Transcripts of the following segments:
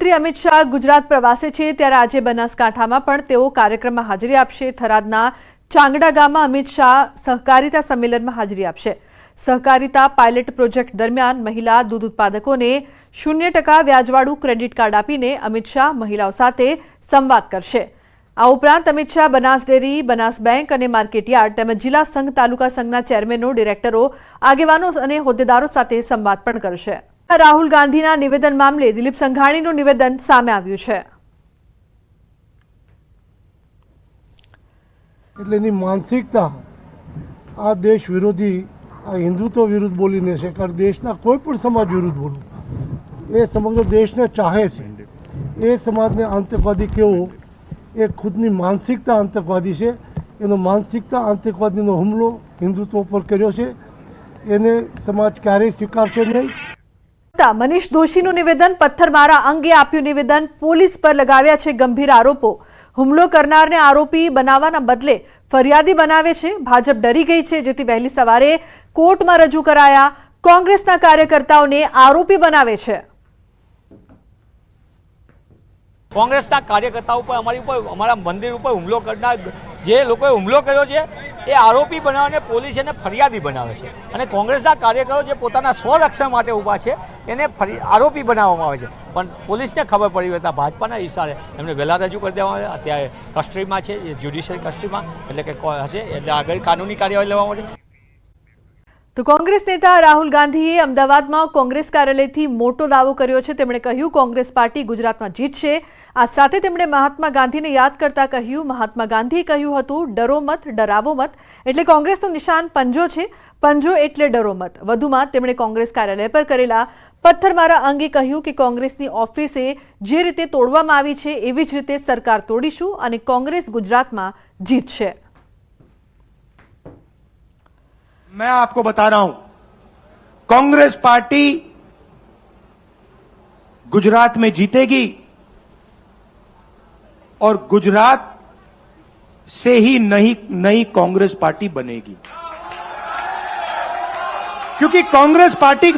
ગૃહમંત્રી અમિત શાહ ગુજરાત પ્રવાસે છે ત્યારે આજે બનાસકાંઠામાં પણ તેઓ કાર્યક્રમમાં હાજરી આપશે। થરાદના ચાંગડા ગામમાં અમિત શાહ સહકારિતા સંમેલનમાં હાજરી આપશે। સહકારિતા પાયલટ પ્રોજેક્ટ દરમિયાન મહિલા દૂધ ઉત્પાદકોને 0% વ્યાજવાળું ક્રેડિટ કાર્ડ આપીને અમિત શાહ મહિલાઓ સાથે સંવાદ કરશે। આ ઉપરાંત અમિત શાહ બનાસ ડેરી, બનાસ બેંક અને માર્કેટયાર્ડ તેમજ જિલ્લા સંઘ તાલુકા સંઘના ચેરમેનો, ડિરેક્ટરો, આગેવાનો અને હોદ્દેદારો સાથે સંવાદ પણ કરશે। રાહુલ ગાંધીના નિવેદન મામલે દિલીપ સંઘાણીનું નિવેદન સામે આવ્યું છે। એટલે એની માનસિકતા આ દેશ વિરોધી, આ હિન્દુત્વ વિરુદ્ધ બોલીને છે, કારણ દેશના કોઈ પણ સમાજ વિરુદ્ધ બોલવું એ સમગ્ર દેશને ચાહે છે। એ સમાજને આતંકવાદી કહેવો એ ખુદની માનસિકતા આતંકવાદી છે। એનો માનસિકતા આતંકવાદીનો હુમલો હિન્દુત્વ પર કર્યો છે, એને સમાજ ક્યારેય સ્વીકારશે નહીં। મનીષ દોશીનું નિવેદન, પથ્થરમારા અંગે આપ્યું નિવેદન, પોલીસ પર लगाव्या છે ગંભીર આરોપો। હુમલો કરનારને આરોપી બનાવવાના બદલે ફરિયાદી બનાવે છે। ભાજપ ડરી ગઈ છે, જેથી વહેલી સવારે કોર્ટમાં રજૂ કરાયા। કોંગ્રેસના કાર્યકર્તાઓને આરોપી બનાવે છે। કોંગ્રેસના કાર્યકર્તાઓ પર અમારા મંદિર ઉપર હુમલો કરનાર જે લોકોએ હુમલો કર્યો છે એ આરોપી બનાવીને પોલીસ એને ફરિયાદી બનાવે છે, અને કોંગ્રેસના કાર્યકરો જે પોતાના સ્વરક્ષણ માટે ઊભા છે એને આરોપી બનાવવામાં આવે છે। પણ પોલીસને ખબર પડી હતા ભાજપાના ઇશારે એમને વહેલા રજૂ કરી દેવામાં આવે। અત્યારે કસ્ટડીમાં છે, એ જ્યુડિશિયલ કસ્ટડીમાં, એટલે કે હશે એટલે આગળ કાનૂની કાર્યવાહી લેવામાં આવશે। તો કોંગ્રેસ નેતા રાહુલ ગાંધીએ અમદાવાદમાં કોંગ્રેસ કાર્યાલયથી મોટો દાવો કર્યો છે। તેમણે કહ્યું કોંગ્રેસ પાર્ટી ગુજરાતમાં જીતશે। આ સાથે તેમણે મહાત્મા ગાંધીને યાદ કરતા કહ્યું, મહાત્મા ગાંધીએ કહ્યું હતું, ડરો મત, ડરાવો મત। એટલે કોંગ્રેસનું નિશાન પંજો છે, પંજો એટલે ડરો મત। વધુમાં તેમણે કોંગ્રેસ કાર્યાલય પર કરેલા પથ્થરમારા અંગે કહ્યું કે કોંગ્રેસની ઓફિસે જે રીતે તોડવામાં આવી છે એવી જ રીતે સરકાર તોડીશું અને કોંગ્રેસ ગુજરાતમાં જીતશે। मैं आपको बता रहा हूं, कांग्रेस पार्टी गुजरात में जीतेगी और गुजरात से ही नई कांग्रेस पार्टी बनेगी। क्योंकि कांग्रेस पार्टी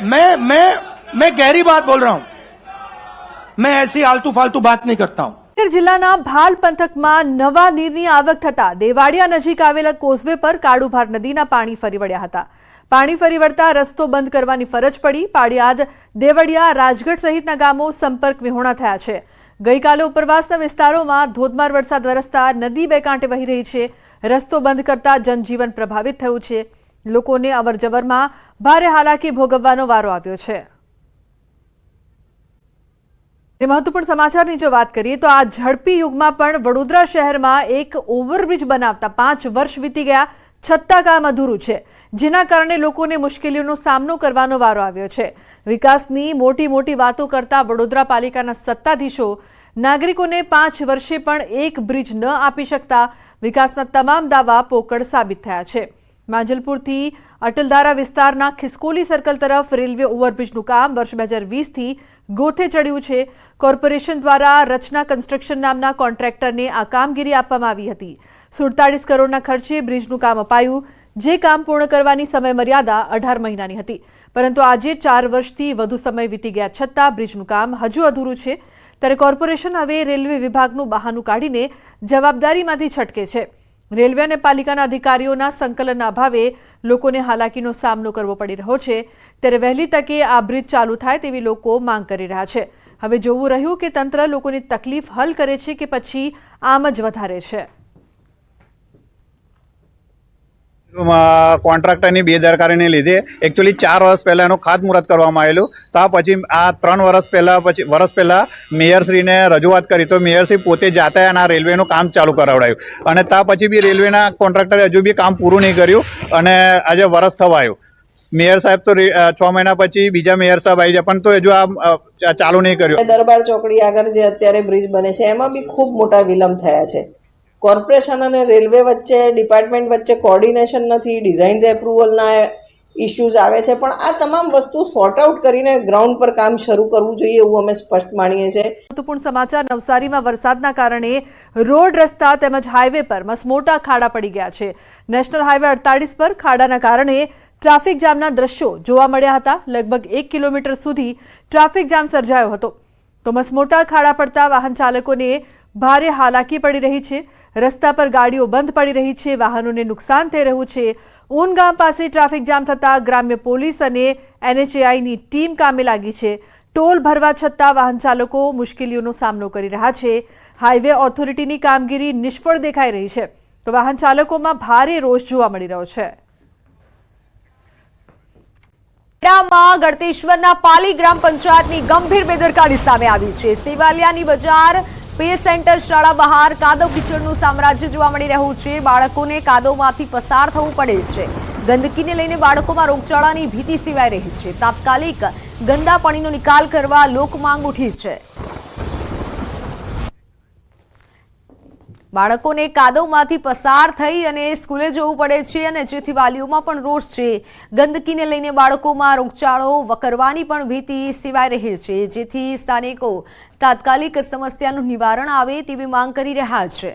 मैं गहरी बात बोल रहा हूं, मैं ऐसी आलतू फालतू बात नहीं करता हूं। જિલ્લાના ભાલ પંથકમાં નવા નીરની આવક થતા દેવાડિયા નજીક આવેલા કોઝવે પર કાળુભાર નદીના પાણી ફરી વળ્યા હતા। પાણી ફરી વળતા રસ્તો બંધ કરવાની ફરજ પડી। પાળિયાદ, દેવડિયા, રાજગઢ સહિતના ગામો સંપર્ક વિહોણા થયા છે। ગઈકાલે ઉપરવાસના વિસ્તારોમાં ધોધમાર વરસાદ વરસતા નદી બે કાંઠે વહી રહી છે। રસ્તો બંધ કરતા જનજીવન પ્રભાવિત થયું છે। લોકોને અવરજવરમાં ભારે હાલાકી ભોગવવાનો વારો આવ્યો છે। महत्वपूर्ण समाचार जो बात करिए तो आ झड़पी युग में पण वडोदरा शहर में एक ओवरब्रिज बनावता 5 वर्ष वीती गया छतां काम अधूरू है, जेना कारणे लोकोने मुश्केलीओनो सामनो करवानो वारो आव्यो छे। विकासनी मोटी मोटी वातो करता वडोदरा पालिकाना सत्ताधीशो नागरिकोने 5 वर्षे पण एक ब्रिज न आपी शकता विकासना तमाम दावा पोकळ साबित थया छे। માંજલપુરથી અટલધારા વિસ્તારના ખિસકોલી સર્કલ તરફ રેલવે ઓવરબ્રિજનું કામ વર્ષ 2020 થી ગોથે ચડ્યું છે। કોર્પોરેશન દ્વારા રચના કન્સ્ટ્રક્શન નામના કોન્ટ્રાક્ટરને આ કામગીરી આપવામાં આવી હતી। 47 કરોડના ખર્ચે બ્રિજનું કામ અપાયું, જે કામ પૂર્ણ કરવાની સમયમર્યાદા 18 મહિનાની હતી, પરંતુ આજે 4 વર્ષથી વધુ સમય વીતી ગયા છતાં બ્રિજનું કામ હજુ અધૂરું છે। ત્યારે કોર્પોરેશન હવે રેલવે વિભાગનું બહાનું કાઢીને જવાબદારીમાંથી છટકે છે। રેલવે અને પાલિકાના અધિકારીઓના સંકલનના અભાવે લોકોને હાલાકીનો સામનો કરવો પડી રહ્યો છે। ત્યારે વહેલી તકે આ બ્રિજ ચાલુ થાય તેવી લોકો માંગ કરી રહ્યા છે। હવે જોવું રહ્યું કે તંત્ર લોકોની તકલીફ હલ કરે છે કે પછી આમ જ વધારે છે। કોન્ટ્રાક્ટરની બેદરકારીને લીધે એકચ્યુઅલી 4 વર્ષ પહેલા એનું ખાતમુહૂર્ત કરવામાં આવેલું। તો પછી આ 3 વર્ષ પહેલા મેયરશ્રીને રજૂઆત કરી તો મેયરશ્રી પોતે જાતે આ રેલવેનું કામ ચાલુ કરાવડાયું, અને તા પછી બી રેલવેના કોન્ટ્રાક્ટરે હજુ બી કામ પૂરું નહીં કર્યું, અને આજે વર્ષ થવા આવ્યું। મેયર સાહેબ તો 6 મહિના પછી બીજા મેયર સાહેબ આવી જાય, પણ તો હજુ આ ચાલુ નહીં કર્યું। દરબાર ચોકડી આગળ જે અત્યારે બ્રિજ બને છે એમાં બી ખૂબ મોટા વિલંબ થયા છે। કોર્પોરેશન અને રેલવે વચ્ચે, ડિપાર્ટમેન્ટ વચ્ચે કોર્ડિનેશન નથી, ડિઝાઇન્સ એપ્રુવલના ઇશ્યુઝ આવે છે, પણ આ તમામ વસ્તુ સોર્ટ આઉટ કરીને ગ્રાઉન્ડ પર કામ શરૂ કરવું જોઈએ એવું અમે સ્પષ્ટ માનીએ છીએ। મહત્વપૂર્ણ સમાચાર, નવસારીમાં વરસાદના કારણે રોડ, રસ્તા તેમજ હાઈવે પર મસમોટા ખાડા પડી ગયા છે। નેશનલ હાઈવે 48 પર ખાડાના કારણે ટ્રાફિક જામના દ્રશ્યો જોવા મળ્યા હતા। લગભગ 1 કિલોમીટર સુધી ટ્રાફિક જામ સર્જાયો હતો। તો મસમોટા ખાડા પડતા વાહન ચાલકોને ભારે હાલાકી પડી રહી છે। રસ્તા પર ગાડીઓ બંધ પડી રહી છે, વાહનોને નુકસાન થઈ રહ્યું છે। ઊન ગામ પાસે ટ્રાફિક જામ થતાં ગ્રામ્ય પોલીસ અને NHAIની ટીમ કામે લાગી છે। ટોલ ભરવા છતાં વાહન ચાલકો મુશ્કેલીઓનો સામનો કરી રહ્યા છે। હાઈવે ઓથોરિટીની કામગીરી નિષ્ફળ દેખાઈ રહી છે, તો વાહન ચાલકોમાં ભારે રોષ જોવા મળી રહ્યો છે। ગળતેશ્વરના પાલી ગ્રામ પંચાયતની ગંભીર બેદરકારી સામે આવી છે। સેવાલિયાની બજાર પે સેન્ટર શાળા બહાર કાદવ કીચડનું સામ્રાજ્ય જોવા મળી રહ્યું છે। બાળકોને કાદવમાંથી પસાર થવું પડે છે। ગંદકીને લઈને બાળકોમાં રોગચાળાની ભીતિ સેવાઈ રહી છે। તાત્કાલિક ગંદા પાણીનો નિકાલ કરવા લોકમાંગ ઉઠી છે। બાળકોને કાદવમાંથી પસાર થઈ અને સ્કૂલે જવું પડે છે અને જેથી વાલીઓમાં પણ રોષ છે। ગંદકીને લઈને બાળકોમાં રોગચાળો વકરવાની પણ ભીતિ સેવાઈ રહી છે, જેથી સ્થાનિકો તાત્કાલિક સમસ્યાનું નિવારણ આવે તેવી માંગ કરી રહ્યા છે।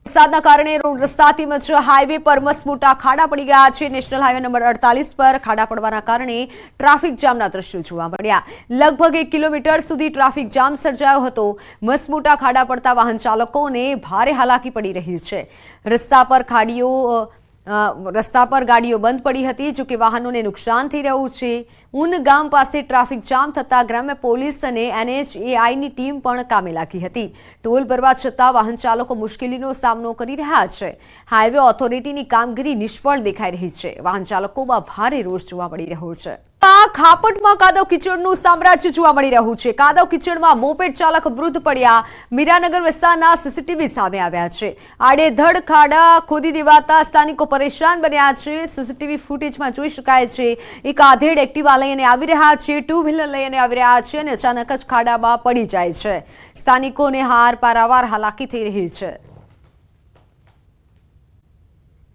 વરસાદના કારણે રોડ રસ્તા તેમજ હાઈવે પર મસમોટા ખાડા પડી ગયા છે। નેશનલ હાઈવે નંબર 48 પર ખાડા પડવાના કારણે ટ્રાફિક જામના દ્રશ્યો જોવા મળ્યા। લગભગ 1 કિલોમીટર સુધી ટ્રાફિક જામ સર્જાયો હતો। મસમોટા ખાડા પડતા વાહન ચાલકોને ભારે હાલાકી પડી રહી છે। રસ્તા પર ગાડીઓ બંધ પડી હતી, જોકે વાહનોને નુકસાન થઈ રહ્યું છે। ઊન ગામ પાસે ટ્રાફિક જામ થતાં ગ્રામ્ય પોલીસ અને NHAIની ટીમ પણ કામે લાગી હતી। ટોલ ભરવા છતાં વાહન ચાલકો મુશ્કેલીનો સામનો કરી રહ્યા છે। હાઈવે ઓથોરિટીની કામગીરી નિષ્ફળ દેખાઈ રહી છે। વાહન ચાલકોમાં ભારે રોષ જોવા મળી રહ્યો છે। ખાપટમાં કાદવ કીચડનું સામ્રાજ્ય જોવા મળી રહ્યું છે। કાદવ કીચડમાં મોપેડ ચાલક વૃદ્ધ પડ્યા। મીરાનગર વિસ્તારના CCTV સામે આવ્યા છે। આડેધડ ખાડા ખોદી દેવાતા સ્થાનિકો પરેશાન બન્યા છે। CCTV ફૂટેજમાં જોઈ શકાય છે એક આધેડ એક્ટિવા લઈને આવી રહ્યા છે, 2 વ્હીલર લઈને આવી રહ્યા છે અને અચાનક જ ખાડામાં પડી જાય છે। સ્થાનિકોને પારાવાર હાલાકી થઈ રહી છે।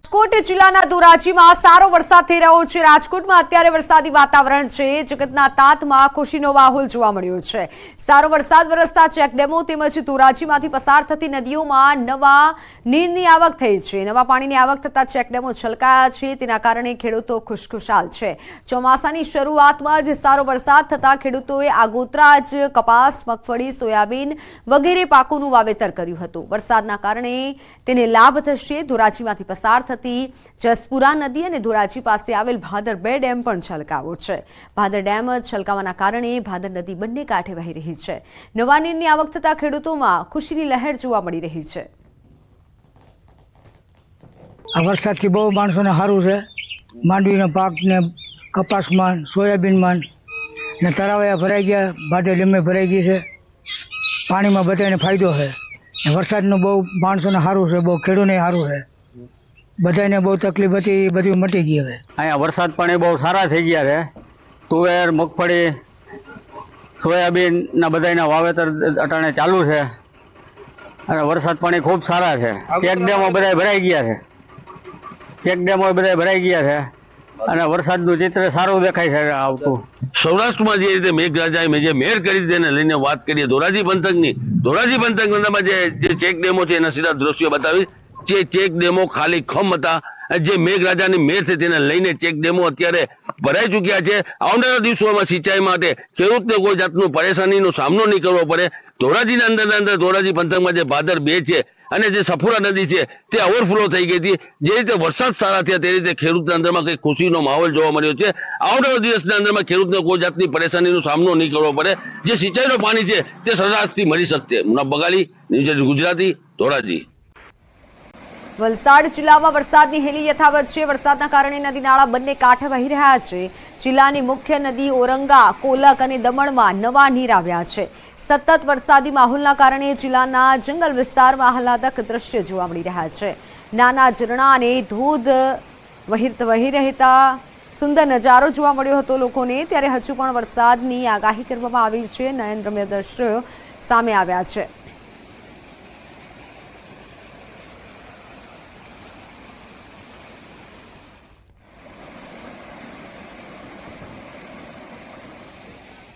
રાજકોટ જિલ્લાના ધોરાજીમાં સારો વરસાદ થઈ રહ્યો છે। રાજકોટમાં અત્યારે વરસાદી વાતાવરણ છે। જગતના તાતમાં ખુશીનો માહોલ જોવા મળ્યો છે। સારો વરસાદ વરસતા ચેકડેમો તેમજ ધોરાજીમાંથી પસાર થતી નદીઓમાં નવા નીરની આવક થઈ છે। નવા પાણીની આવક થતાં ચેકડેમો છલકાયા છે, તેના કારણે ખેડૂતો ખુશખુશાલ છે। ચોમાસાની શરૂઆતમાં જ સારો વરસાદ થતાં ખેડૂતોએ આગોતરા જ કપાસ, મગફળી, સોયાબીન વગેરે પાકોનું વાવેતર કર્યું હતું। વરસાદના કારણે તેને લાભ થશે। ધોરાજીમાંથી પસાર થતી જસપુરા નદી અને ધોરાજી પાસે આવેલ ભાદર 2 ડેમ પણ છલકાયો છે। ભાદર ડેમ છલકાવાના કારણે ભાદર નદી બંને કાંઠે વહી રહી છે। નવા નીરની આવક થતાં ખેડૂતોમાં ખુશીની લહેર જોવા મળી રહી છે। આ વરસાદથી બહુ માણસોને સારું છે। માંડવીના પાકને, કપાસમાં, સોયાબીનમાં ને તળાવયા ભરાઈ ગયા, ભાદર ડેમે ભરાઈ ગઈ છે। પાણીમાં બધાને ફાયદો છે। વરસાદનું બહુ માણસોને સારું છે, બહુ ખેડૂતોને સારું છે। બધાને બહુ તકલીફ હતી, એ બધું મટી ગઈ હવે। અહીંયા વરસાદ પાણી બહુ સારા થઈ ગયા છે। તુવેર, મગફળી, સોયાબીનના બધાના વાવેતર અટાણે ચાલુ છે અને વરસાદ પાણી ખૂબ સારા છે। ચેકડેમો બધા ભરાઈ ગયા છે અને વરસાદનું ચિત્ર સારું દેખાય છે આવતું। સૌરાષ્ટ્રમાં જે રીતે મેઘરાજાએ જે મેર કરી તેને લઈને વાત કરીએ ધોરાજી પંથકમાં જે ચેક ડેમો છે એના સીધા દ્રશ્યો બતાવી। જે ચેક ડેમો ખાલી ખમ હતા, જે મેઘરાજાની મેર છે તેને લઈને ચેક ડેમો અત્યારે ભરાઈ ચૂક્યા છે। આવનારા દિવસોમાં સિંચાઈ માટે ખેડૂતને કોઈ જાતનું પરેશાનીનો સામનો નહીં કરવો પડે। ધોરાજીના અંદર ધોરાજી પંથકમાં જે ભાદર 2 છે અને જે સફુરા નદી છે તે ઓવરફ્લો થઈ ગઈ હતી। જે રીતે વરસાદ સારા થયા તે રીતે ખેડૂતના અંદરમાં કંઈક ખુશીનો માહોલ જોવા મળ્યો છે। આવનારા દિવસના અંદરમાં ખેડૂતને કોઈ જાતની પરેશાનીનો સામનો નહીં કરવો પડે। જે સિંચાઈનું પાણી છે તે સરળતાથી મળી શકશે। મુનાફ બગાલી, ન્યૂઝ ગુજરાતી, ધોરાજી। વલસાડ જિલ્લામાં વરસાદની હેલી યથાવત છે। વરસાદના કારણે નદી નાળા બંને કાંઠે વહી રહ્યા છે। જિલ્લાની મુખ્ય નદી ઓરંગા, કોલક અને દમણમાં નવા નીર આવ્યા છે। સતત વરસાદી માહોલના કારણે જિલ્લાના જંગલ વિસ્તારમાં આહલાદક દ્રશ્ય જોવા મળી રહ્યા છે। નાના ઝરણા અને ધોધ વહી રહેતા સુંદર નજારો જોવા મળ્યો હતો લોકોને। ત્યારે હજુ પણ વરસાદની આગાહી કરવામાં આવી છે। નયનરમ્ય દ્રશ્યો સામે આવ્યા છે।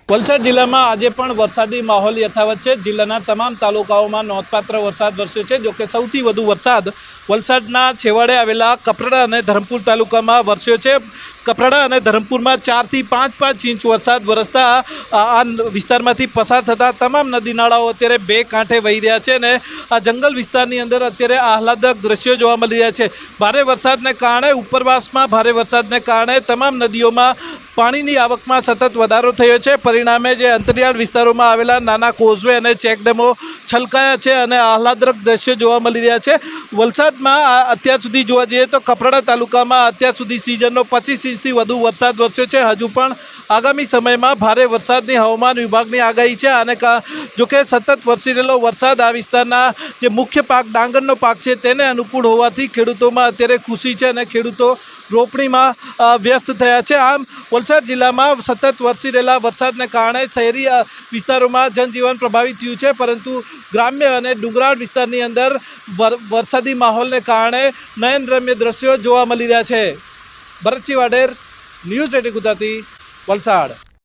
વલસાડ જિલ્લામાં આજે પણ વરસાદી માહોલ યથાવત છે। જિલ્લાના તમામ તાલુકાઓમાં નોંધપાત્ર વરસાદ વરસ્યો છે। જોકે સૌથી વધુ વરસાદ વલસાડના છેવાડે આવેલા કપરાડા અને ધરમપુર તાલુકામાં વરસ્યો છે. કપરાડા અને ધરમપુરમાં 4 થી 5 ઇંચ વરસાદ વરસતા આ વિસ્તારમાંથી પસાર થતા તમામ નદી નાળાઓ અત્યારે બે કાંઠે વહી રહ્યા છે અને આ જંગલ વિસ્તારની અંદર અત્યારે આહલાદક દ્રશ્યો જોવા મળી રહ્યા છે. ભારે વરસાદને કારણે ઉપરવાસમાં ભારે વરસાદને કારણે તમામ નદીઓમાં પાણીની આવકમાં સતત વધારો થયો છે. પરિણામે જે અંતરિયાળ વિસ્તારોમાં આવેલા નાના કોઝવે અને ચેકડેમો છલકાયા છે અને આહલાદક દ્રશ્યો જોવા મળી રહ્યા છે. વલસાડમાં અત્યાર સુધી જોવા જઈએ તો કપરાડા તાલુકામાં અત્યાર સુધી સિઝનનો 25 ઇંચથી વધુ વરસાદ વરસ્યો છે. હજુ પણ આગામી સમયમાં ભારે વરસાદની હવામાન વિભાગની આગાહી છે. અને જોકે સતત વરસી રહેલો વરસાદ આ વિસ્તારના જે મુખ્ય પાક ડાંગરનો પાક છે તેને અનુકૂળ હોવાથી ખેડૂતોમાં અત્યારે ખુશી છે અને ખેડૂતો રોપણીમાં વ્યસ્ત થયા છે. આમ વલસાડ જિલ્લામાં સતત વરસી રહેલા વરસાદને કારણે શહેરી વિસ્તારોમાં જનજીવન પ્રભાવિત થયું છે, પરંતુ ગ્રામ્ય અને ડુંગરાળ વિસ્તારની અંદર વરસાદી માહોલને કારણે નયનરમ્ય દ્રશ્યો જોવા મળી રહ્યા છે. ભરતસિંહ વાડેર, ન્યૂઝ 18 ગુજરાતી, વલસાડ.